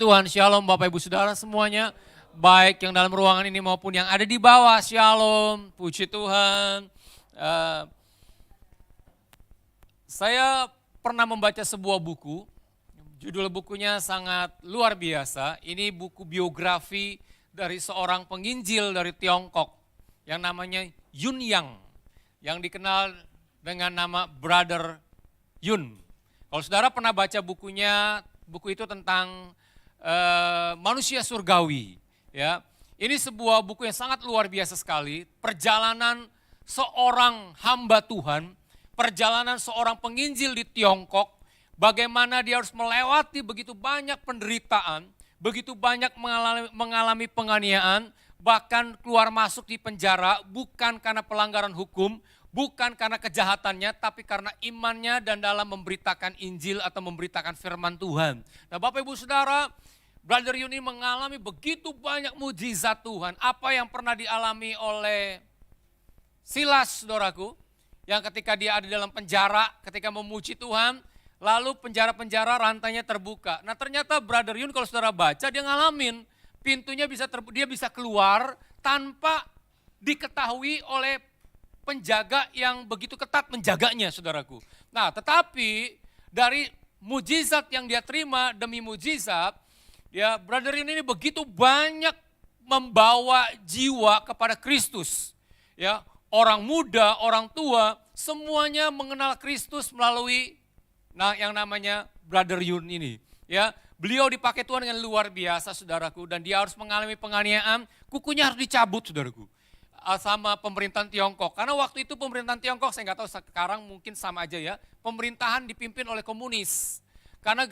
Tuhan, Shalom Bapak Ibu Saudara semuanya. Baik yang dalam ruangan ini maupun yang ada di bawah, Shalom, puji Tuhan. Saya pernah membaca sebuah buku, judul bukunya sangat luar biasa. Ini buku biografi dari seorang penginjil dari Tiongkok yang namanya Yun Yang, yang dikenal dengan nama Brother Yun. Kalau saudara pernah baca bukunya, buku itu tentang manusia surgawi. Ya, ini sebuah buku yang sangat luar biasa sekali. Perjalanan seorang hamba Tuhan, perjalanan seorang penginjil di Tiongkok, bagaimana dia harus melewati begitu banyak penderitaan, begitu banyak mengalami penganiayaan, bahkan keluar masuk di penjara bukan karena pelanggaran hukum, bukan karena kejahatannya, tapi karena imannya dan dalam memberitakan Injil atau memberitakan firman Tuhan. Nah Bapak Ibu Saudara, Brother Yuni mengalami begitu banyak mujizat Tuhan. Apa yang pernah dialami oleh Silas, saudaraku, yang ketika dia ada dalam penjara, ketika memuji Tuhan, lalu penjara-penjara rantainya terbuka. Nah ternyata Brother Yun kalau saudara baca, dia ngalamin pintunya dia bisa keluar tanpa diketahui oleh penjaga yang begitu ketat menjaganya, saudaraku. Nah tetapi dari mujizat yang dia terima demi mujizat, ya, Brother Yun ini begitu banyak membawa jiwa kepada Kristus. Ya, orang muda, orang tua, semuanya mengenal Kristus melalui yang namanya Brother Yun ini. Ya, beliau dipakai Tuhan dengan luar biasa, saudaraku, dan dia harus mengalami penganiayaan, kukunya harus dicabut, saudaraku, sama pemerintahan Tiongkok. Karena waktu itu pemerintahan Tiongkok, saya nggak tahu sekarang mungkin sama aja ya, pemerintahan dipimpin oleh komunis. Karena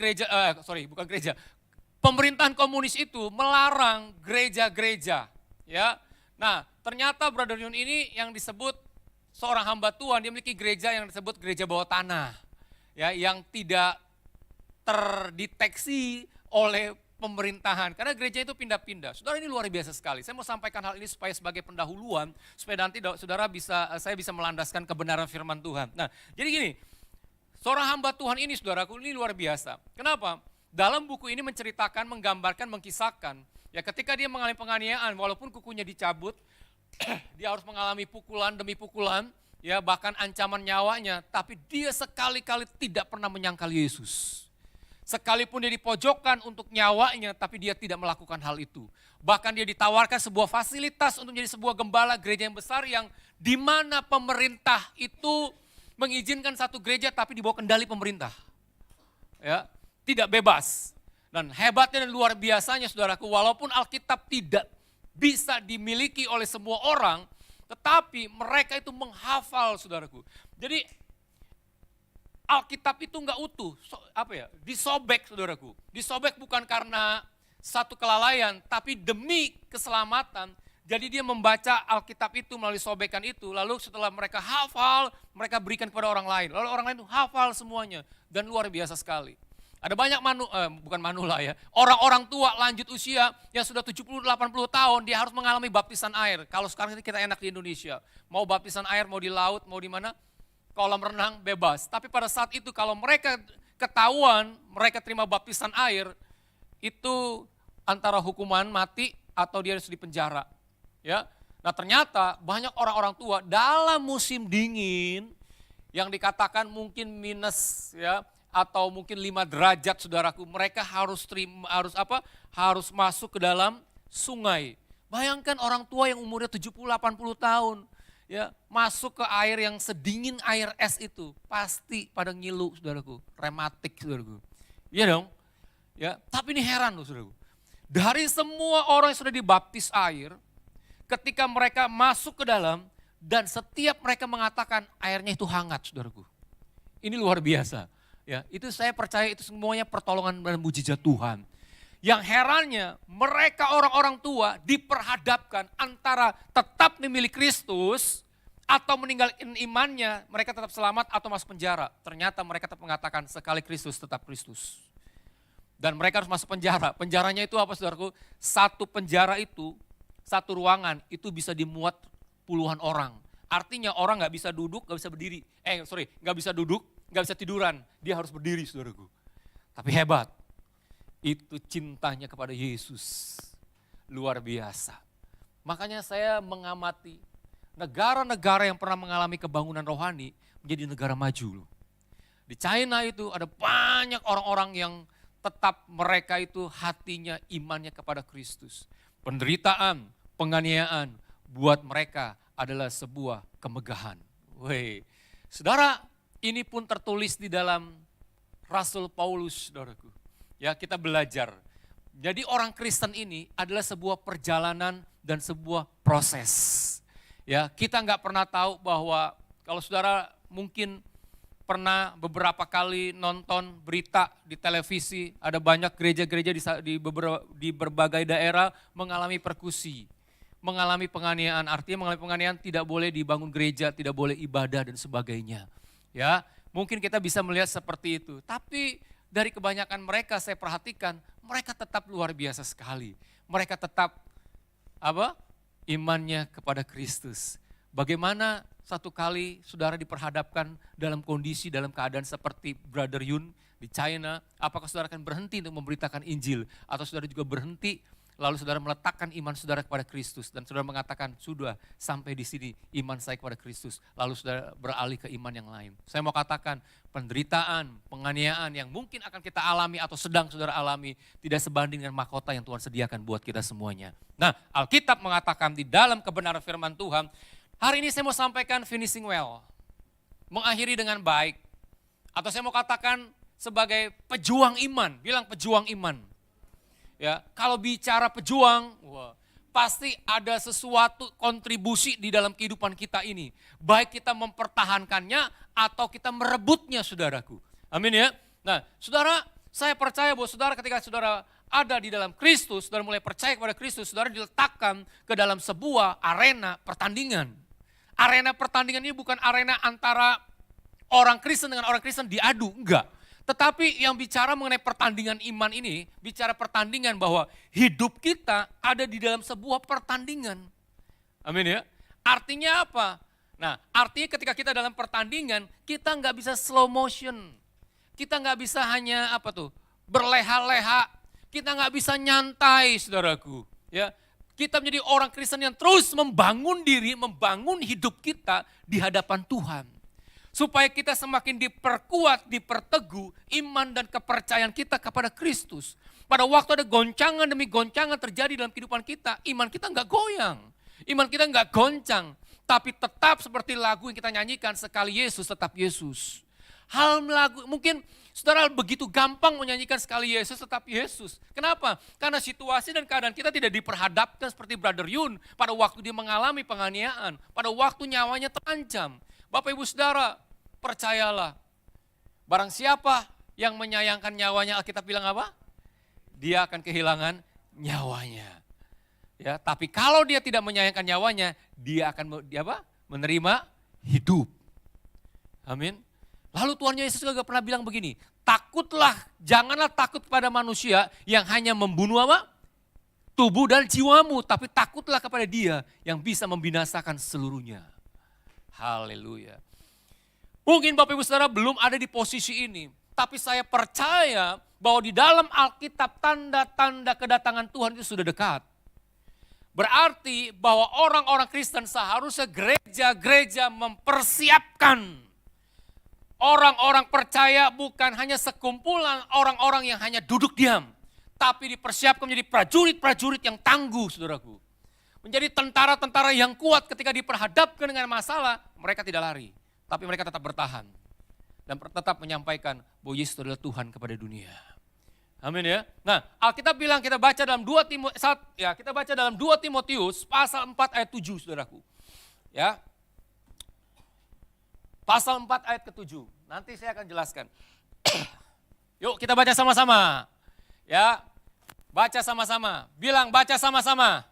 pemerintahan komunis itu melarang gereja-gereja, ya. Nah, ternyata Brother Yun ini yang disebut seorang hamba Tuhan, dia memiliki gereja yang disebut gereja bawah tanah, ya, yang tidak terdeteksi oleh pemerintahan. Karena gereja itu pindah-pindah. Saudara, ini luar biasa sekali. Saya mau sampaikan hal ini supaya sebagai pendahuluan, supaya nanti saya bisa melandaskan kebenaran firman Tuhan. Nah, jadi gini, seorang hamba Tuhan ini, saudaraku, ini luar biasa. Kenapa? Dalam buku ini menceritakan, menggambarkan, mengkisahkan, ya ketika dia mengalami penganiayaan, walaupun kukunya dicabut, dia harus mengalami pukulan demi pukulan, ya bahkan ancaman nyawanya, tapi dia sekali-kali tidak pernah menyangkal Yesus. Sekalipun dia dipojokkan untuk nyawanya, tapi dia tidak melakukan hal itu. Bahkan dia ditawarkan sebuah fasilitas untuk menjadi sebuah gembala gereja yang besar, yang di mana pemerintah itu mengizinkan satu gereja, tapi di bawah kendali pemerintah. Ya. Tidak bebas. Dan hebatnya dan luar biasanya, saudaraku, walaupun Alkitab tidak bisa dimiliki oleh semua orang, tetapi mereka itu menghafal, saudaraku. Jadi Alkitab itu enggak utuh, disobek, saudaraku. Disobek bukan karena satu kelalaian, tapi demi keselamatan. Jadi dia membaca Alkitab itu melalui sobekan itu, lalu setelah mereka hafal, mereka berikan kepada orang lain. Lalu orang lain itu hafal semuanya, dan luar biasa sekali. Ada banyak orang-orang tua lanjut usia yang sudah 70-80 tahun, dia harus mengalami baptisan air. Kalau sekarang kita enak di Indonesia, mau baptisan air, mau di laut, mau di mana, kolam renang bebas. Tapi pada saat itu kalau mereka ketahuan, mereka terima baptisan air, itu antara hukuman mati atau dia harus dipenjara. Ya, nah ternyata banyak orang-orang tua dalam musim dingin yang dikatakan mungkin minus, ya, atau mungkin 5 derajat, saudaraku, mereka harus masuk ke dalam sungai. Bayangkan orang tua yang umurnya 70-80 tahun, ya, masuk ke air yang sedingin air es itu, pasti pada ngilu, saudaraku, rematik, saudaraku. Iya dong, ya. Tapi ini heran loh, saudaraku. Dari semua orang yang sudah dibaptis air, ketika mereka masuk ke dalam dan setiap mereka mengatakan airnya itu hangat, saudaraku. Ini luar biasa. Ya, itu saya percaya itu semuanya pertolongan dan mujizat Tuhan. Yang herannya, mereka orang-orang tua diperhadapkan antara tetap memilih Kristus atau meninggalkan imannya, mereka tetap selamat atau masuk penjara. Ternyata mereka tetap mengatakan sekali Kristus tetap Kristus. Dan mereka harus masuk penjara. Penjaranya itu apa, saudaraku? Satu penjara itu, satu ruangan itu bisa dimuat puluhan orang. Artinya orang nggak bisa duduk, nggak bisa berdiri. Nggak bisa duduk, nggak bisa tiduran, dia harus berdiri, saudaraku. Tapi hebat, Itu cintanya kepada Yesus. Luar biasa. Makanya saya mengamati negara-negara yang pernah mengalami kebangunan rohani menjadi negara maju. Di China itu ada banyak orang-orang yang tetap mereka itu hatinya, imannya kepada Kristus. Penderitaan, penganiayaan buat mereka adalah sebuah kemegahan. Weh, saudara, ini pun tertulis di dalam Rasul Paulus, saudaraku. Ya, kita belajar. Jadi orang Kristen ini adalah sebuah perjalanan dan sebuah proses. Ya, kita nggak pernah tahu bahwa kalau saudara mungkin pernah beberapa kali nonton berita di televisi, ada banyak gereja-gereja di berbagai daerah mengalami persekusi, mengalami penganiayaan. Artinya mengalami penganiayaan, tidak boleh dibangun gereja, tidak boleh ibadah dan sebagainya. Ya, mungkin kita bisa melihat seperti itu. Tapi dari kebanyakan mereka saya perhatikan, mereka tetap luar biasa sekali. Mereka tetap imannya kepada Kristus. Bagaimana satu kali saudara diperhadapkan dalam kondisi, dalam keadaan seperti Brother Yun di China, apakah saudara akan berhenti untuk memberitakan Injil? Atau saudara juga berhenti, lalu saudara meletakkan iman saudara kepada Kristus, dan saudara mengatakan, sudah sampai di sini iman saya kepada Kristus, lalu saudara beralih ke iman yang lain. Saya mau katakan, penderitaan, penganiayaan yang mungkin akan kita alami atau sedang saudara alami, tidak sebanding dengan mahkota yang Tuhan sediakan buat kita semuanya. Nah, Alkitab mengatakan di dalam kebenaran firman Tuhan, hari ini saya mau sampaikan finishing well, mengakhiri dengan baik. Atau saya mau katakan sebagai pejuang iman, bilang pejuang iman. Ya, kalau bicara pejuang, pasti ada sesuatu kontribusi di dalam kehidupan kita ini. Baik kita mempertahankannya atau kita merebutnya, saudaraku. Amin ya. Nah, saudara, saya percaya bahwa saudara ketika saudara ada di dalam Kristus, saudara mulai percaya kepada Kristus, saudara diletakkan ke dalam sebuah arena pertandingan. Arena pertandingan ini bukan arena antara orang Kristen dengan orang Kristen diadu, enggak. Tetapi yang bicara mengenai pertandingan iman ini, bicara pertandingan bahwa hidup kita ada di dalam sebuah pertandingan. Amin ya. Artinya apa? Nah, artinya ketika kita dalam pertandingan, kita nggak bisa slow motion. Kita nggak bisa hanya berleha-leha. Kita nggak bisa nyantai, saudaraku. Ya, kita menjadi orang Kristen yang terus membangun diri, membangun hidup kita di hadapan Tuhan. Supaya kita semakin diperkuat, diperteguh iman dan kepercayaan kita kepada Kristus. Pada waktu ada goncangan demi goncangan terjadi dalam kehidupan kita, iman kita nggak goyang. Iman kita nggak goncang. Tapi tetap seperti lagu yang kita nyanyikan, sekali Yesus tetap Yesus. Mungkin saudara begitu gampang menyanyikan sekali Yesus tetap Yesus. Kenapa? Karena situasi dan keadaan kita tidak diperhadapkan seperti Brother Yun pada waktu dia mengalami penganiayaan, pada waktu nyawanya terancam. Bapak Ibu Saudara, percayalah, barang siapa yang menyayangkan nyawanya, Alkitab bilang apa? Dia akan kehilangan nyawanya. Ya, tapi kalau dia tidak menyayangkan nyawanya, dia akan menerima hidup. Amin. Lalu Tuhan Yesus juga pernah bilang begini, janganlah takut kepada manusia yang hanya membunuh tubuh dan jiwamu, tapi takutlah kepada Dia yang bisa membinasakan seluruhnya. Haleluya. Mungkin Bapak Ibu Saudara belum ada di posisi ini, tapi saya percaya bahwa di dalam Alkitab tanda-tanda kedatangan Tuhan itu sudah dekat. Berarti bahwa orang-orang Kristen seharusnya gereja-gereja mempersiapkan orang-orang percaya, bukan hanya sekumpulan orang-orang yang hanya duduk diam, tapi dipersiapkan menjadi prajurit-prajurit yang tangguh, saudaraku. Menjadi tentara-tentara yang kuat ketika diperhadapkan dengan masalah, mereka tidak lari. Tapi mereka tetap bertahan. Dan tetap menyampaikan bahwa Yesus adalah Tuhan kepada dunia. Amin ya. Nah, Alkitab bilang kita baca dalam 2 Timotius pasal 4 ayat 7, saudaraku. Ya. Pasal 4 ayat ke-7. Nanti saya akan jelaskan. Yuk kita baca sama-sama. Ya. Baca sama-sama. Bilang baca sama-sama.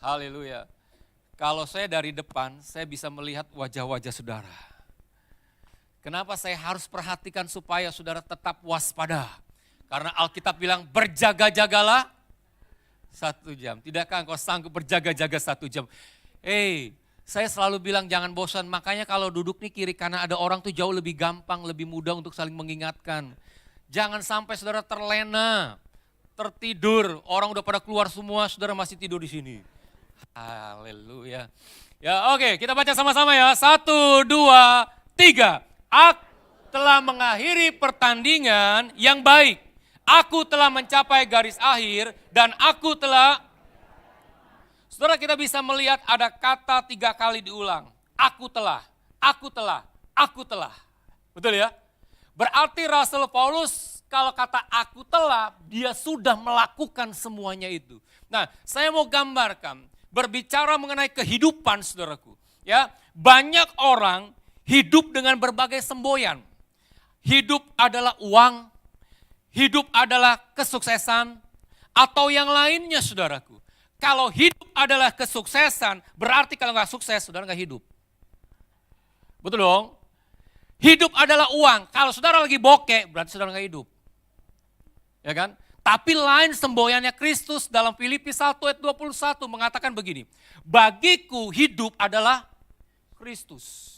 Haleluya. Kalau saya dari depan, saya bisa melihat wajah-wajah saudara. Kenapa saya harus perhatikan supaya saudara tetap waspada? Karena Alkitab bilang berjaga-jagalah 1 jam. Tidakkah engkau sanggup berjaga-jaga 1 jam? Saya selalu bilang jangan bosan. Makanya kalau duduk nih kiri kanan ada orang tuh jauh lebih gampang, lebih mudah untuk saling mengingatkan. Jangan sampai saudara terlena, tertidur, orang udah pada keluar semua, saudara masih tidur di sini. Haleluya. Ya oke, kita baca sama-sama ya. 1, 2, 3. Aku telah mengakhiri pertandingan yang baik. Aku telah mencapai garis akhir dan aku telah... Saudara, kita bisa melihat ada kata 3 kali diulang. Aku telah, aku telah, aku telah. Betul ya? Berarti Rasul Paulus kalau kata aku telah, dia sudah melakukan semuanya itu. Nah, saya mau gambarkan, berbicara mengenai kehidupan saudaraku. Ya, banyak orang hidup dengan berbagai semboyan. Hidup adalah uang, hidup adalah kesuksesan, atau yang lainnya saudaraku. Kalau hidup adalah kesuksesan, berarti kalau nggak sukses, saudara nggak hidup. Betul dong? Hidup adalah uang. Kalau saudara lagi bokeh, berarti saudara nggak hidup. Ya kan? Tapi lain semboyannya Kristus dalam Filipi 1 ayat 21 mengatakan begini. Bagiku hidup adalah Kristus.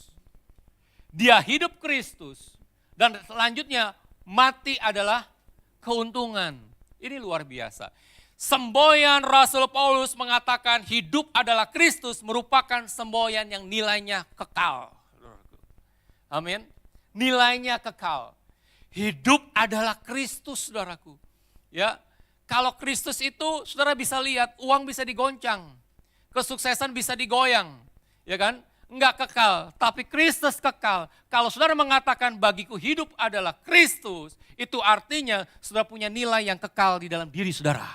Dia hidup Kristus. Dan selanjutnya mati adalah keuntungan. Ini luar biasa. Semboyan Rasul Paulus mengatakan hidup adalah Kristus merupakan semboyan yang nilainya kekal. Amin. Nilainya kekal. Hidup adalah Kristus, saudaraku. Ya, kalau Kristus itu saudara bisa lihat uang bisa digoncang, kesuksesan bisa digoyang, ya kan? Enggak kekal, tapi Kristus kekal. Kalau saudara mengatakan bagiku hidup adalah Kristus, itu artinya saudara punya nilai yang kekal di dalam diri saudara.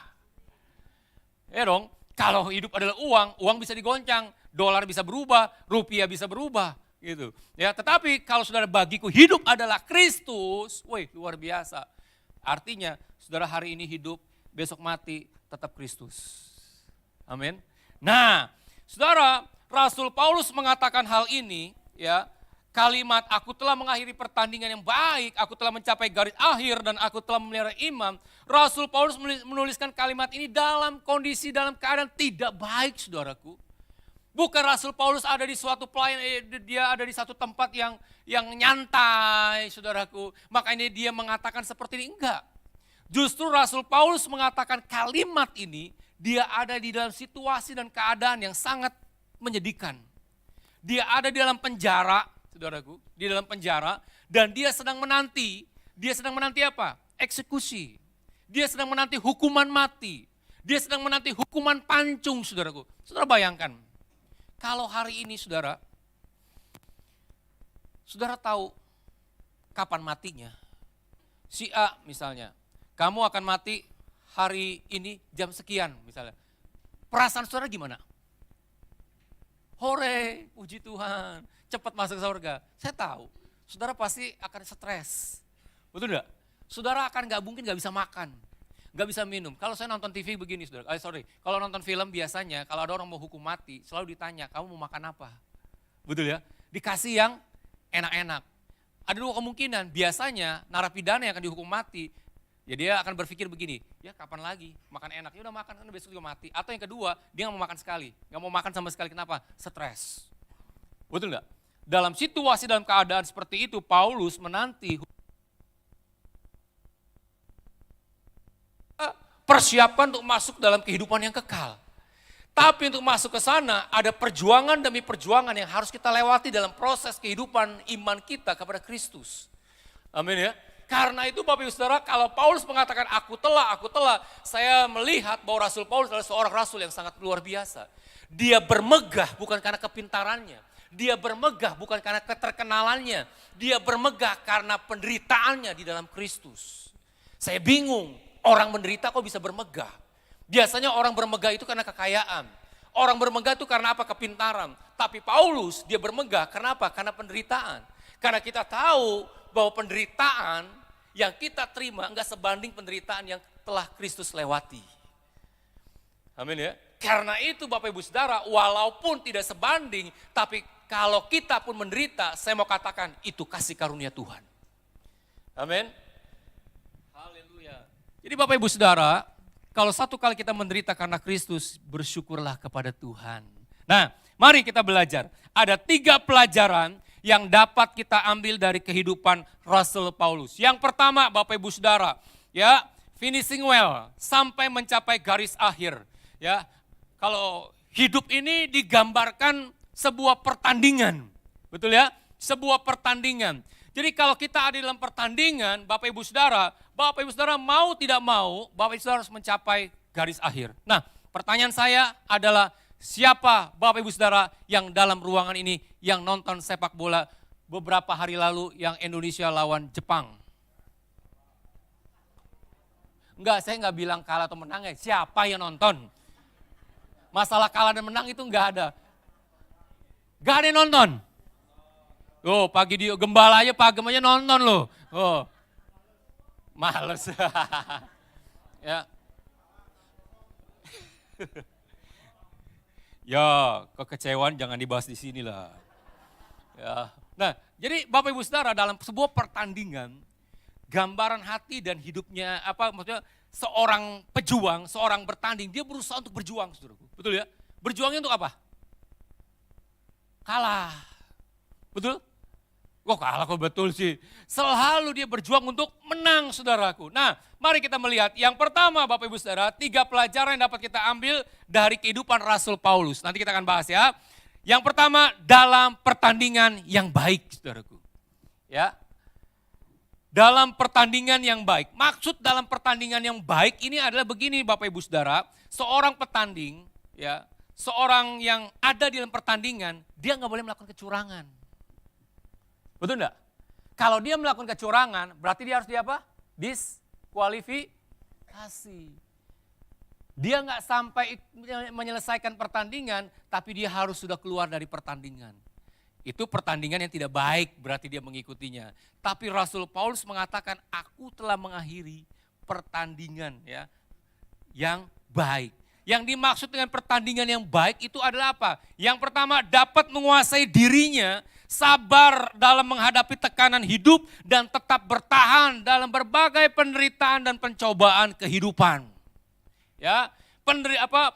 Ya dong, kalau hidup adalah uang, uang bisa digoncang, dolar bisa berubah, rupiah bisa berubah, gitu. Ya, tetapi kalau saudara bagiku hidup adalah Kristus, wih luar biasa. Artinya, saudara hari ini hidup, besok mati, tetap Kristus. Amin. Nah, saudara, Rasul Paulus mengatakan hal ini, ya, kalimat aku telah mengakhiri pertandingan yang baik, aku telah mencapai garis akhir dan aku telah memelihara iman. Rasul Paulus menuliskan kalimat ini dalam kondisi, dalam keadaan tidak baik saudaraku. Bukan Rasul Paulus ada di suatu pelayan, dia ada di satu tempat yang nyantai saudaraku. Makanya dia mengatakan seperti ini, enggak. Justru Rasul Paulus mengatakan kalimat ini, dia ada di dalam situasi dan keadaan yang sangat menyedihkan. Dia ada di dalam penjara, saudaraku, di dalam penjara, dan dia sedang menanti apa? Eksekusi. Dia sedang menanti hukuman mati. Dia sedang menanti hukuman pancung, saudaraku. Saudara bayangkan, kalau hari ini saudara tahu kapan matinya. Si A misalnya, kamu akan mati hari ini jam sekian misalnya. Perasaan saudara gimana? Hore, puji Tuhan, cepat masuk surga. Saya tahu, saudara pasti akan stres. Betul enggak? Saudara akan mungkin gak bisa makan, gak bisa minum. Kalau saya nonton TV begini, saudara, kalau nonton film biasanya, kalau ada orang mau hukum mati, selalu ditanya, kamu mau makan apa? Betul ya? Dikasih yang enak-enak. Ada 2 kemungkinan, biasanya narapidana yang akan dihukum mati, ya dia akan berpikir begini, ya kapan lagi makan enak, ya udah makan, kan besok juga mati. Atau yang kedua, dia gak mau makan sekali, gak mau makan sama sekali, kenapa? Stres. Betul enggak? Dalam situasi, dalam keadaan seperti itu, Paulus menanti persiapan untuk masuk dalam kehidupan yang kekal. Tapi untuk masuk ke sana ada perjuangan demi perjuangan yang harus kita lewati dalam proses kehidupan iman kita kepada Kristus. Amin ya. Karena itu Bapak Ibu Saudara, kalau Paulus mengatakan aku telah, saya melihat bahwa Rasul Paulus adalah seorang rasul yang sangat luar biasa. Dia bermegah bukan karena kepintarannya, dia bermegah bukan karena keterkenalannya, dia bermegah karena penderitaannya di dalam Kristus. Saya bingung, orang menderita kok bisa bermegah? Biasanya orang bermegah itu karena kekayaan. Orang bermegah itu karena apa? Kepintaran. Tapi Paulus dia bermegah karena apa? Karena penderitaan. Karena kita tahu bahwa penderitaan yang kita terima enggak sebanding penderitaan yang telah Kristus lewati. Amin ya. Karena itu Bapak Ibu Saudara, walaupun tidak sebanding, tapi kalau kita pun menderita, saya mau katakan itu kasih karunia Tuhan. Amin. Haleluya. Jadi Bapak Ibu Saudara, kalau satu kali kita menderita karena Kristus, bersyukurlah kepada Tuhan. Nah, mari kita belajar. Ada 3 pelajaran yang dapat kita ambil dari kehidupan Rasul Paulus. Yang pertama, Bapak Ibu Saudara, ya, finishing well, sampai mencapai garis akhir. Ya, kalau hidup ini digambarkan sebuah pertandingan, betul ya? Sebuah pertandingan. Jadi kalau kita ada dalam pertandingan, Bapak Ibu Saudara mau tidak mau, Bapak Ibu Saudara harus mencapai garis akhir. Nah, pertanyaan saya adalah, siapa Bapak Ibu Saudara yang dalam ruangan ini yang nonton sepak bola beberapa hari lalu yang Indonesia lawan Jepang? Enggak, saya enggak bilang kalah atau menang ya, siapa yang nonton? Masalah kalah dan menang itu enggak ada. Enggak ada yang nonton. Oh, pagi di gembala aja, pagi aja nonton loh. Oh, males. Ya. Ya, kekecewaan jangan dibahas di sini lah. Ya. Nah, jadi Bapak Ibu Saudara, dalam sebuah pertandingan, gambaran hati dan hidupnya, maksudnya seorang pejuang, seorang bertanding, dia berusaha untuk berjuang, saudaraku. Betul ya? Berjuangnya untuk apa? Kalah. Betul? Kok kalah, kok betul sih. Selalu dia berjuang untuk menang, saudaraku. Nah, mari kita melihat. Yang pertama, Bapak Ibu Saudara, 3 pelajaran yang dapat kita ambil dari kehidupan Rasul Paulus. Nanti kita akan bahas ya. Yang pertama, dalam pertandingan yang baik, saudaraku. Ya. Dalam pertandingan yang baik. Maksud dalam pertandingan yang baik ini adalah begini, Bapak Ibu Saudara. Seorang petanding, ya, seorang yang ada di dalam pertandingan, dia nggak boleh melakukan kecurangan. Betul enggak? Kalau dia melakukan kecurangan, berarti dia harus diskualifikasi. Dia nggak sampai menyelesaikan pertandingan, tapi dia harus sudah keluar dari pertandingan. Itu pertandingan yang tidak baik, berarti dia mengikutinya. Tapi Rasul Paulus mengatakan, aku telah mengakhiri pertandingan ya yang baik. Yang dimaksud dengan pertandingan yang baik itu adalah apa? Yang pertama, dapat menguasai dirinya, sabar dalam menghadapi tekanan hidup dan tetap bertahan dalam berbagai penderitaan dan pencobaan kehidupan. Ya,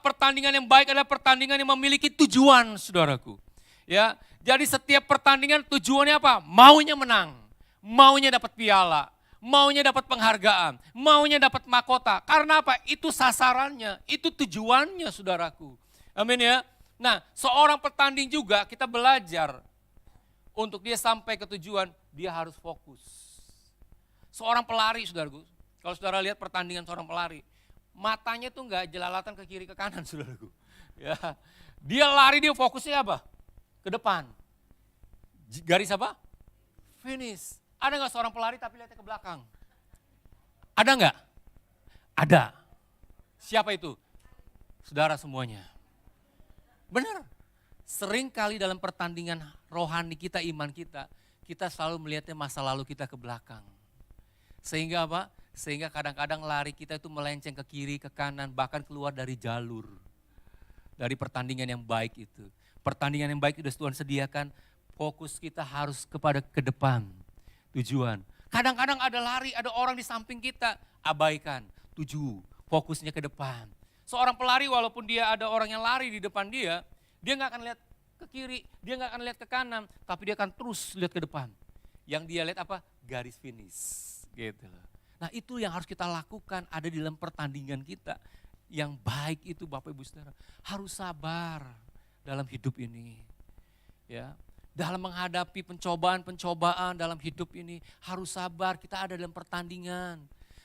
pertandingan yang baik adalah pertandingan yang memiliki tujuan, saudaraku. Ya, jadi setiap pertandingan tujuannya apa? Maunya menang, maunya dapat piala, maunya dapat penghargaan, maunya dapat mahkota. Karena apa? Itu sasarannya, itu tujuannya, saudaraku. Amin ya. Nah, seorang petanding juga kita belajar untuk dia sampai ke tujuan, dia harus fokus. Seorang pelari, saudaraku, kalau saudara lihat pertandingan seorang pelari, matanya tuh enggak jelalatan ke kiri ke kanan, saudaraku. Ya, dia lari, dia fokusnya apa? Ke depan. Garis apa? Finish. Ada enggak seorang pelari tapi lihatnya ke belakang? Ada enggak? Ada. Siapa itu? Saudara semuanya. Benar. Sering kali dalam pertandingan rohani kita, iman kita, kita selalu melihatnya masa lalu kita ke belakang. Sehingga apa? Sehingga kadang-kadang lari kita itu melenceng ke kiri, ke kanan, bahkan keluar dari jalur. Dari pertandingan yang baik itu. Pertandingan yang baik itu sudah Tuhan sediakan, fokus kita harus kepada ke depan. Tujuan. Kadang-kadang ada lari, ada orang di samping kita, abaikan. Fokusnya ke depan. Seorang pelari walaupun dia ada orang yang lari di depan dia nggak akan lihat ke kiri, dia nggak akan lihat ke kanan, tapi dia akan terus lihat ke depan. Yang dia lihat apa? Garis finish. Gitu loh. Nah, itu yang harus kita lakukan ada di dalam pertandingan kita. Yang baik itu Bapak Ibu Saudara, harus sabar dalam hidup ini. Ya. Dalam menghadapi pencobaan-pencobaan dalam hidup ini harus sabar, kita ada dalam pertandingan.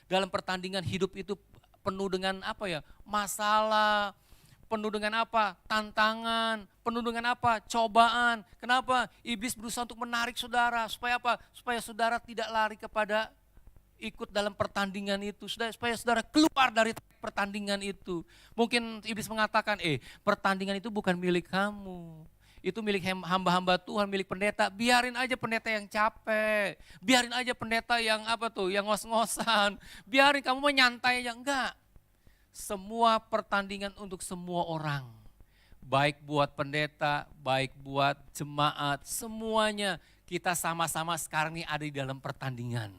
Dalam pertandingan hidup itu penuh dengan apa ya? Masalah, penuh dengan apa? Tantangan, penuh dengan apa? Cobaan. Kenapa? Iblis berusaha untuk menarik saudara. Supaya apa? Supaya saudara tidak lari kepada ikut dalam pertandingan itu. Supaya saudara keluar dari pertandingan itu. Mungkin iblis mengatakan, pertandingan itu bukan milik kamu. Itu milik hamba-hamba Tuhan, milik pendeta. Biarin aja pendeta yang capek. Biarin aja pendeta yang yang ngos-ngosan. Biarin kamu menyantai aja. Enggak. Semua pertandingan untuk semua orang. Baik buat pendeta, baik buat jemaat, semuanya kita sama-sama sekarang ini ada di dalam pertandingan.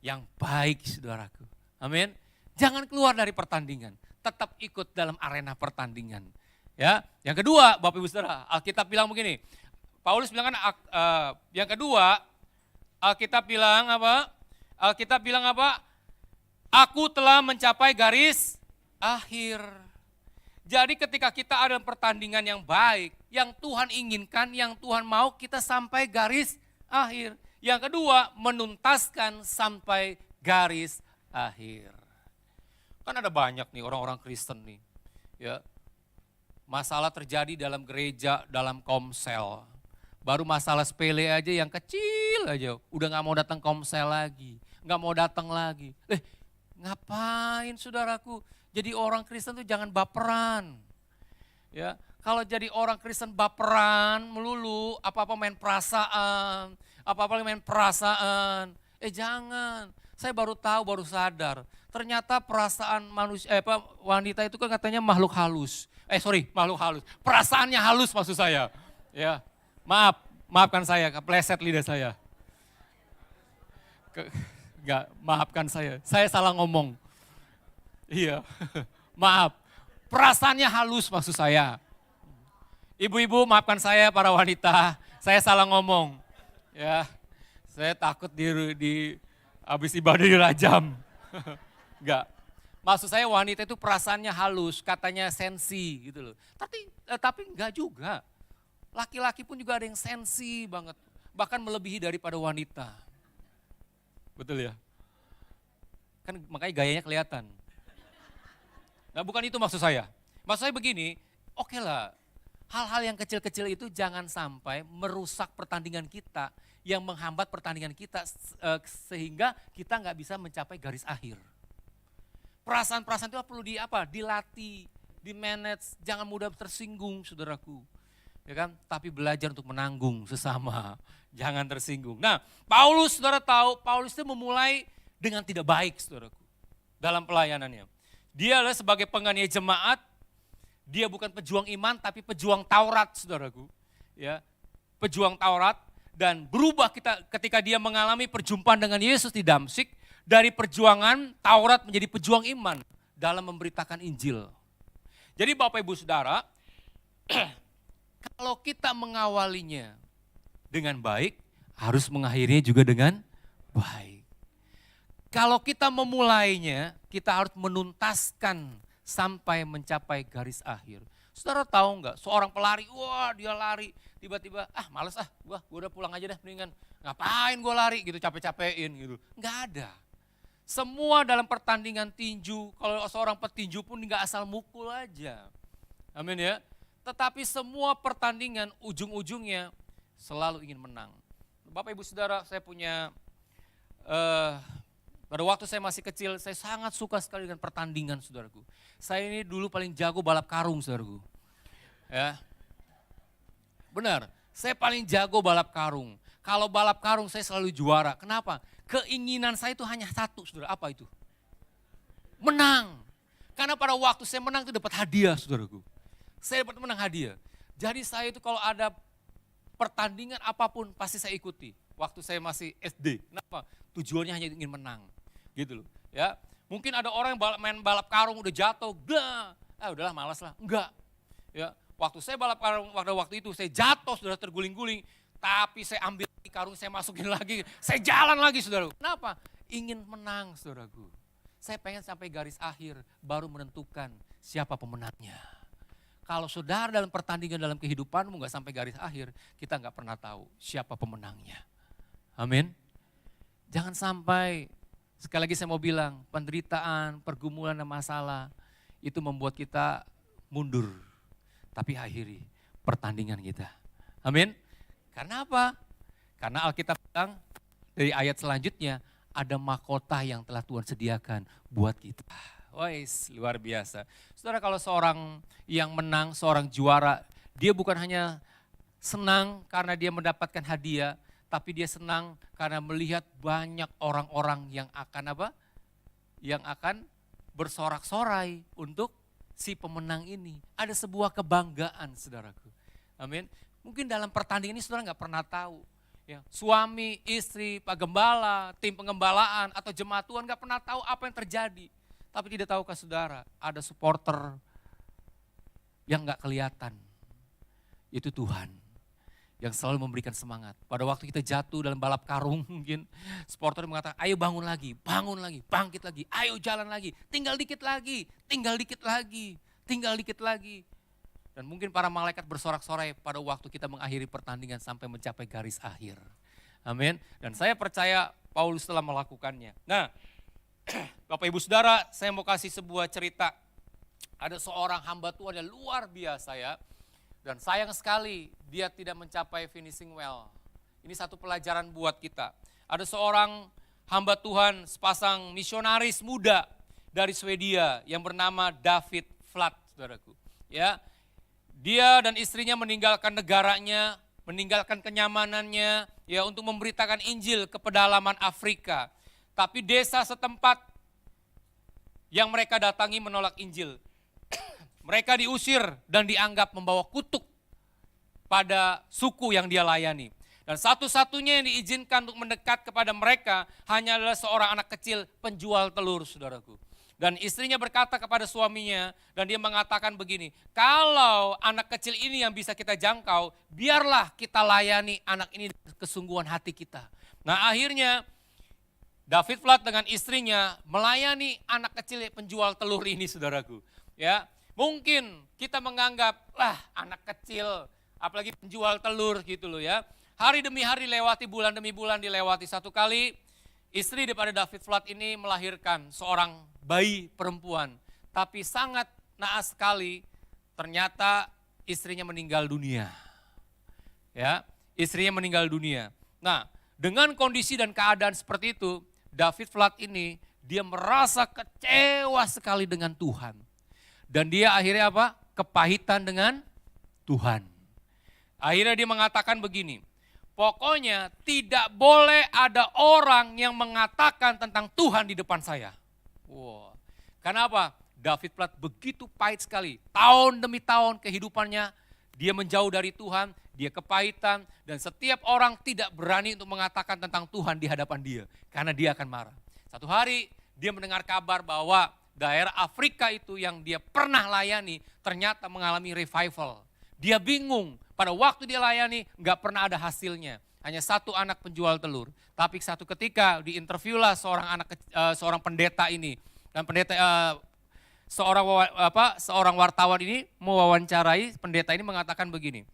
Yang baik, saudaraku. Amin. Jangan keluar dari pertandingan, tetap ikut dalam arena pertandingan. Ya, yang kedua, Bapak Ibu Saudara, Alkitab bilang begini, Paulus bilang kan, yang kedua, Alkitab bilang apa? Alkitab bilang apa? Aku telah mencapai garis akhir. Jadi ketika kita ada pertandingan yang baik, yang Tuhan inginkan, yang Tuhan mau, kita sampai garis akhir. Yang kedua, menuntaskan sampai garis akhir. Kan ada banyak nih orang-orang Kristen nih, ya. Masalah terjadi dalam gereja, dalam komsel. Baru masalah sepele aja yang kecil aja, udah gak mau datang komsel lagi, gak mau datang lagi. Ngapain saudaraku? Jadi orang Kristen tuh jangan baperan. Ya, kalau jadi orang Kristen baperan melulu, apa-apa main perasaan, apa-apa main perasaan. Jangan. Saya baru tahu, baru sadar. Ternyata perasaan manusia, wanita itu kan katanya makhluk halus. Makhluk halus. Perasaannya halus maksud saya. Ya, maafkan saya, kepleset lidah saya. Enggak, maafkan saya salah ngomong. Iya, maaf. Perasaannya halus maksud saya. Ibu-ibu maafkan saya, para wanita, saya salah ngomong. Ya, saya takut di habis ibadah dirajam. Enggak. Maksud saya wanita itu perasaannya halus, katanya sensi gitu loh. Tapi enggak juga. Laki-laki pun juga ada yang sensi banget, bahkan melebihi daripada wanita. Betul ya? Kan makanya gayanya kelihatan. Nah, bukan itu maksud saya. Maksud saya begini, oke lah, hal-hal yang kecil-kecil itu jangan sampai merusak pertandingan kita, yang menghambat pertandingan kita sehingga kita nggak bisa mencapai garis akhir. Perasaan-perasaan itu perlu dilatih, di-manage, jangan mudah tersinggung saudaraku. Ya kan? Tapi belajar untuk menanggung sesama, jangan tersinggung. Nah, Paulus, saudara tahu, Paulus itu memulai dengan tidak baik saudaraku dalam pelayanannya. Dia adalah sebagai penganiaya jemaat, dia bukan pejuang iman tapi pejuang Taurat saudaraku. Ya, pejuang Taurat, dan berubah ketika dia mengalami perjumpaan dengan Yesus di Damsyik, dari perjuangan Taurat menjadi pejuang iman dalam memberitakan Injil. Jadi Bapak Ibu Saudara, kalau kita mengawalinya dengan baik, harus mengakhirinya juga dengan baik. Kalau kita memulainya, kita harus menuntaskan sampai mencapai garis akhir. Saudara tahu nggak, seorang pelari, wah dia lari, tiba-tiba, males gue udah pulang aja deh mendingan. Ngapain gue lari gitu, capek-capekin gitu. Nggak ada. Semua dalam pertandingan tinju, kalau seorang petinju pun nggak asal mukul aja. Amin ya. Tetapi semua pertandingan ujung-ujungnya selalu ingin menang. Bapak Ibu Saudara, saya punya, pada waktu saya masih kecil, saya sangat suka sekali dengan pertandingan saudaraku. Saya ini dulu paling jago balap karung saudaraku. Ya. Benar, saya paling jago balap karung. Kalau balap karung saya selalu juara. Kenapa? Keinginan saya itu hanya satu, saudara. Apa itu? Menang. Karena pada waktu saya menang itu dapat hadiah, saudaraku. Saya dapat menang hadiah. Jadi saya itu kalau ada pertandingan apapun pasti saya ikuti. Waktu saya masih SD. Kenapa? Tujuannya hanya ingin menang. Gitu loh. Ya. Mungkin ada orang yang main balap karung udah jatuh. Udahlah malas lah. Enggak. Ya. Waktu saya balap karung waktu itu saya jatuh, sudah terguling-guling. Tapi saya ambil karung, saya masukin lagi. Saya jalan lagi, saudara. Kenapa? Ingin menang, saudaraku. Saya pengen sampai garis akhir, baru menentukan siapa pemenangnya. Kalau saudara dalam pertandingan dalam kehidupanmu gak sampai garis akhir, kita gak pernah tahu siapa pemenangnya. Amin. Jangan sampai, sekali lagi saya mau bilang, penderitaan, pergumulan dan masalah, itu membuat kita mundur. Tapi akhiri pertandingan kita. Amin. Karena apa? Karena Alkitab bilang dari ayat selanjutnya, ada mahkota yang telah Tuhan sediakan buat kita. Wais, luar biasa. Saudara, kalau seorang yang menang, seorang juara, dia bukan hanya senang karena dia mendapatkan hadiah, tapi dia senang karena melihat banyak orang-orang yang akan apa? Yang akan bersorak-sorai untuk si pemenang ini. Ada sebuah kebanggaan, saudaraku. Amin. Mungkin dalam pertandingan ini saudara nggak pernah tahu. Ya, suami, istri, pak gembala, tim pengembalaan, atau jemaat Tuhan nggak pernah tahu apa yang terjadi. Tapi tidak tahukah saudara, ada supporter yang nggak kelihatan. Itu Tuhan. yang selalu memberikan semangat. Pada waktu kita jatuh dalam balap karung mungkin, supporter mengatakan, ayo bangun lagi, bangkit lagi, ayo jalan lagi, tinggal dikit lagi, tinggal dikit lagi, tinggal dikit lagi. Dan mungkin para malaikat bersorak-sorai pada waktu kita mengakhiri pertandingan sampai mencapai garis akhir. Amin. Dan saya percaya Paulus telah melakukannya. Nah, Bapak Ibu Saudara, saya mau kasih sebuah cerita. Ada seorang hamba Tuhan yang luar biasa ya. Dan sayang sekali dia tidak mencapai finishing well. Ini satu pelajaran buat kita. Ada seorang hamba Tuhan, sepasang misionaris muda dari Swedia yang bernama David Flat, saudaraku. Ya, dia dan istrinya meninggalkan negaranya, meninggalkan kenyamanannya ya untuk memberitakan Injil ke pedalaman Afrika. Tapi desa setempat yang mereka datangi menolak Injil. Mereka diusir dan dianggap membawa kutuk pada suku yang dia layani. Dan satu-satunya yang diizinkan untuk mendekat kepada mereka hanya adalah seorang anak kecil penjual telur, saudaraku. Dan istrinya berkata kepada suaminya dan dia mengatakan begini, kalau anak kecil ini yang bisa kita jangkau, biarlah kita layani anak ini dengan kesungguhan hati kita. Nah akhirnya David Flat dengan istrinya melayani anak kecil penjual telur ini, saudaraku. Ya, mungkin kita menganggap, lah anak kecil, apalagi penjual telur gitu loh ya. Hari demi hari lewati, bulan demi bulan dilewati. Satu kali istri daripada David Flat ini melahirkan seorang bayi perempuan. Tapi sangat naas sekali, ternyata istrinya meninggal dunia. Ya, istrinya meninggal dunia. Nah, dengan kondisi dan keadaan seperti itu, David Flat ini dia merasa kecewa sekali dengan Tuhan. Dan dia akhirnya apa? Kepahitan dengan Tuhan. Akhirnya dia mengatakan begini, pokoknya tidak boleh ada orang yang mengatakan tentang Tuhan di depan saya. Wow. Kenapa? David Flat begitu pahit sekali. Tahun demi tahun kehidupannya dia menjauh dari Tuhan, dia kepahitan, dan setiap orang tidak berani untuk mengatakan tentang Tuhan di hadapan dia. Karena dia akan marah. Satu hari dia mendengar kabar bahwa daerah Afrika itu yang dia pernah layani ternyata mengalami revival. Dia bingung, pada waktu dia layani nggak pernah ada hasilnya. Hanya satu anak penjual telur. Tapi satu ketika diinterviewlah seorang pendeta ini. Dan pendeta seorang wartawan ini mewawancarai pendeta ini mengatakan begini.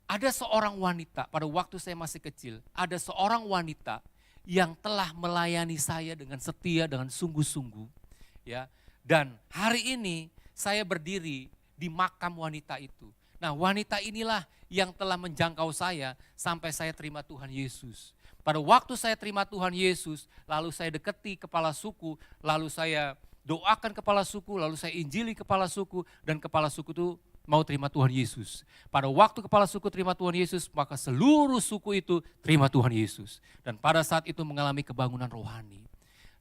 Ada seorang wanita, pada waktu saya masih kecil, ada seorang wanita yang telah melayani saya dengan setia, dengan sungguh-sungguh. Ya, dan hari ini saya berdiri di makam wanita itu. Nah, wanita inilah yang telah menjangkau saya sampai saya terima Tuhan Yesus. Pada waktu saya terima Tuhan Yesus, lalu saya deketi kepala suku, lalu saya doakan kepala suku, lalu saya injili kepala suku, dan kepala suku itu mau terima Tuhan Yesus. Pada waktu kepala suku terima Tuhan Yesus, maka seluruh suku itu terima Tuhan Yesus. Dan pada saat itu mengalami kebangunan rohani.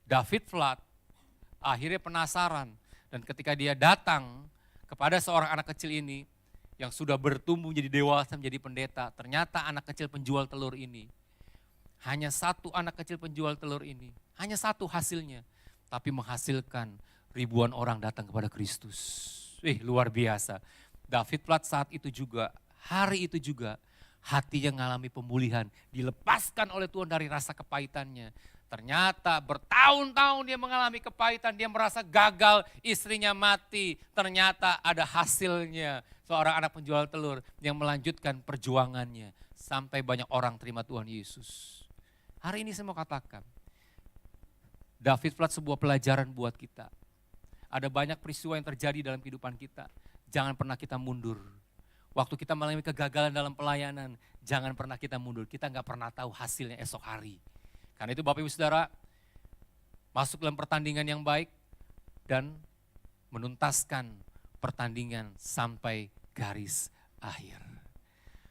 David Flat akhirnya penasaran, dan ketika dia datang kepada seorang anak kecil ini yang sudah bertumbuh menjadi dewasa, menjadi pendeta, ternyata anak kecil penjual telur ini, hanya satu anak kecil penjual telur ini, hanya satu hasilnya, tapi menghasilkan ribuan orang datang kepada Kristus. Luar biasa. David Flat saat itu juga, hari itu juga, hatinya mengalami pemulihan, dilepaskan oleh Tuhan dari rasa kepahitannya. Ternyata bertahun-tahun dia mengalami kepahitan, dia merasa gagal, istrinya mati. Ternyata ada hasilnya, seorang anak penjual telur yang melanjutkan perjuangannya. Sampai banyak orang terima Tuhan Yesus. Hari ini saya mau katakan, David Flat sebuah pelajaran buat kita. Ada banyak peristiwa yang terjadi dalam kehidupan kita. Jangan pernah kita mundur. Waktu kita mengalami kegagalan dalam pelayanan, jangan pernah kita mundur. Kita nggak pernah tahu hasilnya esok hari. Karena itu Bapak Ibu Saudara, masuk dalam pertandingan yang baik dan menuntaskan pertandingan sampai garis akhir.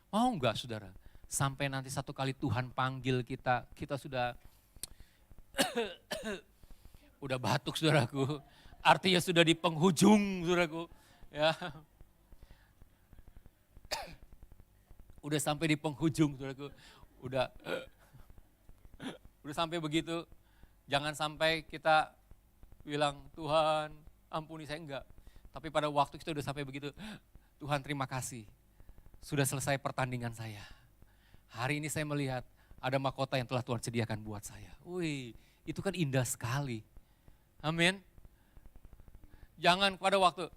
Mau enggak saudara? Sampai nanti satu kali Tuhan panggil kita, kita sudah udah batuk saudaraku. Artinya sudah di penghujung saudaraku. Ya. Udah sampai di penghujung saudaraku. Udah sampai begitu, jangan sampai kita bilang, Tuhan ampuni saya, enggak. Tapi pada waktu kita udah sampai begitu, Tuhan terima kasih. sudah selesai pertandingan saya. Hari ini saya melihat ada mahkota yang telah Tuhan sediakan buat saya. Wih, itu kan indah sekali. Amin. Jangan pada waktu,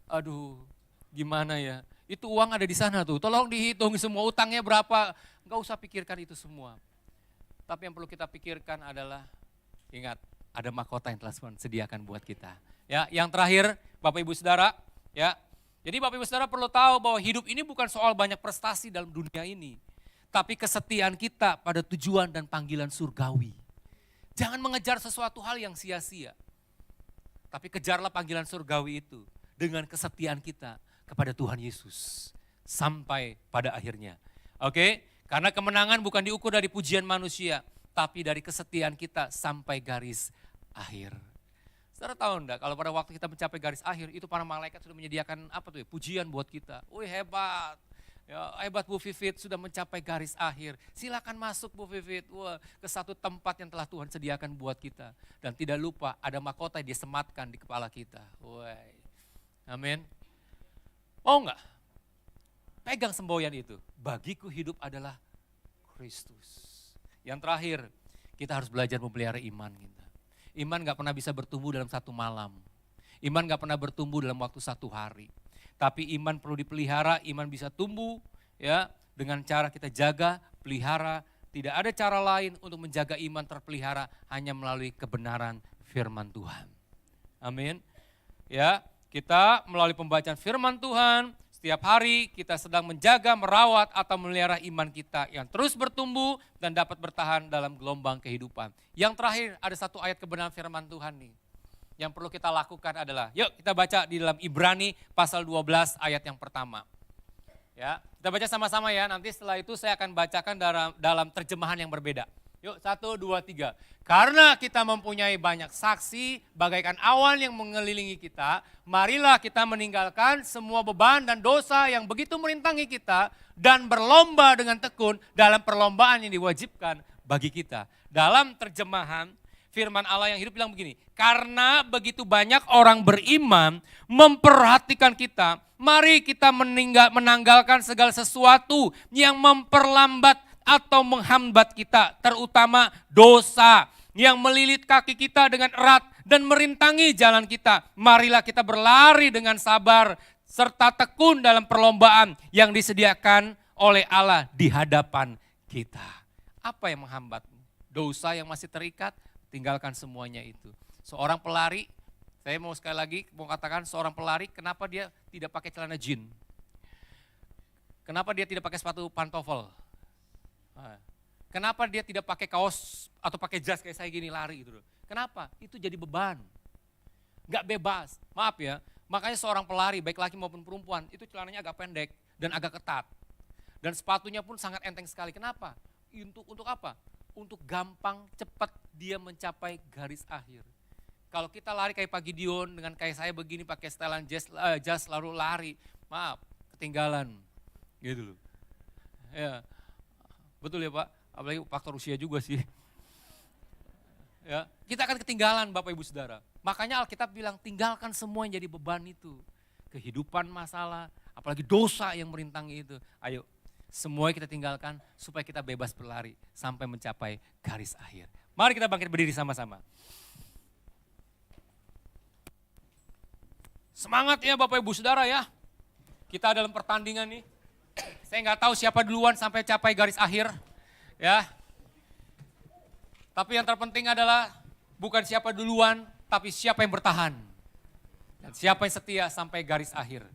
aduh gimana ya. Itu uang ada di sana tuh, tolong dihitung semua utangnya berapa. Enggak usah pikirkan itu semua. Tapi yang perlu kita pikirkan adalah, ingat ada mahkota yang telah Tuhan sediakan buat kita. Ya, yang terakhir Bapak Ibu Saudara, ya. Jadi Bapak Ibu Saudara perlu tahu bahwa hidup ini bukan soal banyak prestasi dalam dunia ini. Tapi kesetiaan kita pada tujuan dan panggilan surgawi. Jangan mengejar sesuatu hal yang sia-sia. Tapi kejarlah panggilan surgawi itu dengan kesetiaan kita kepada Tuhan Yesus. Sampai pada akhirnya. Oke? Karena kemenangan bukan diukur dari pujian manusia. Tapi dari kesetiaan kita sampai garis akhir. Saudara tahu enggak kalau pada waktu kita mencapai garis akhir itu para malaikat sudah menyediakan apa tuh ya, pujian buat kita. Wih hebat. Ya, hebat Bu Vivit sudah mencapai garis akhir. Silakan masuk Bu Vivit. Wah, ke satu tempat yang telah Tuhan sediakan buat kita. Dan tidak lupa ada mahkota yang disematkan di kepala kita. Wah. Amin. Mau enggak? Pegang semboyan itu. Bagiku hidup adalah Kristus. Yang terakhir, kita harus belajar memelihara iman kita. Iman gak pernah bisa bertumbuh dalam satu malam. Iman gak pernah bertumbuh dalam waktu satu hari. Tapi iman perlu dipelihara, iman bisa tumbuh ya dengan cara kita jaga, pelihara. Tidak ada cara lain untuk menjaga iman terpelihara hanya melalui kebenaran firman Tuhan. Amin. Ya, kita melalui pembacaan firman Tuhan, setiap hari kita sedang menjaga, merawat atau memelihara iman kita yang terus bertumbuh dan dapat bertahan dalam gelombang kehidupan. Yang terakhir ada satu ayat kebenaran firman Tuhan nih. Yang perlu kita lakukan adalah, yuk kita baca di dalam Ibrani pasal 12 ayat yang pertama. Ya, kita baca sama-sama ya, nanti setelah itu saya akan bacakan dalam terjemahan yang berbeda. Yuk 1, 2, 3. Karena kita mempunyai banyak saksi bagaikan awan yang mengelilingi kita, marilah kita meninggalkan semua beban dan dosa yang begitu merintangi kita dan berlomba dengan tekun dalam perlombaan yang diwajibkan bagi kita. Dalam terjemahan firman Allah yang hidup bilang begini, karena begitu banyak orang beriman memperhatikan kita, mari kita menanggalkan segala sesuatu yang memperlambat atau menghambat kita, terutama dosa yang melilit kaki kita dengan erat dan merintangi jalan kita. Marilah kita berlari dengan sabar serta tekun dalam perlombaan yang disediakan oleh Allah di hadapan kita. Apa yang menghambat? Dosa yang masih terikat? Tinggalkan semuanya itu. Seorang pelari, saya mau sekali lagi mau katakan seorang pelari, kenapa dia tidak pakai celana jeans? Kenapa dia tidak pakai sepatu pantofel? Kenapa dia tidak pakai kaos atau pakai jas kayak saya gini lari gitu? Kenapa? Itu jadi beban. Gak bebas, maaf ya. Makanya seorang pelari baik laki maupun perempuan itu celananya agak pendek dan agak ketat. Dan sepatunya pun sangat enteng sekali. Kenapa? Untuk apa? Untuk gampang cepat dia mencapai garis akhir. Kalau kita lari kayak Pak Gideon dengan kayak saya begini pakai setelan jas lalu lari, maaf ketinggalan gitu loh. Ya, betul ya Pak, apalagi faktor usia juga sih. Ya, kita akan ketinggalan Bapak Ibu Saudara. Makanya Alkitab bilang tinggalkan semua yang jadi beban itu. Kehidupan masalah, apalagi dosa yang merintangi itu. Ayo. Semua kita tinggalkan supaya kita bebas berlari sampai mencapai garis akhir. Mari kita bangkit berdiri sama-sama. Semangat ya Bapak Ibu Saudara ya. Kita dalam pertandingan nih. Saya nggak tahu siapa duluan sampai capai garis akhir. Ya. Tapi yang terpenting adalah bukan siapa duluan, tapi siapa yang bertahan. Dan siapa yang setia sampai garis akhir.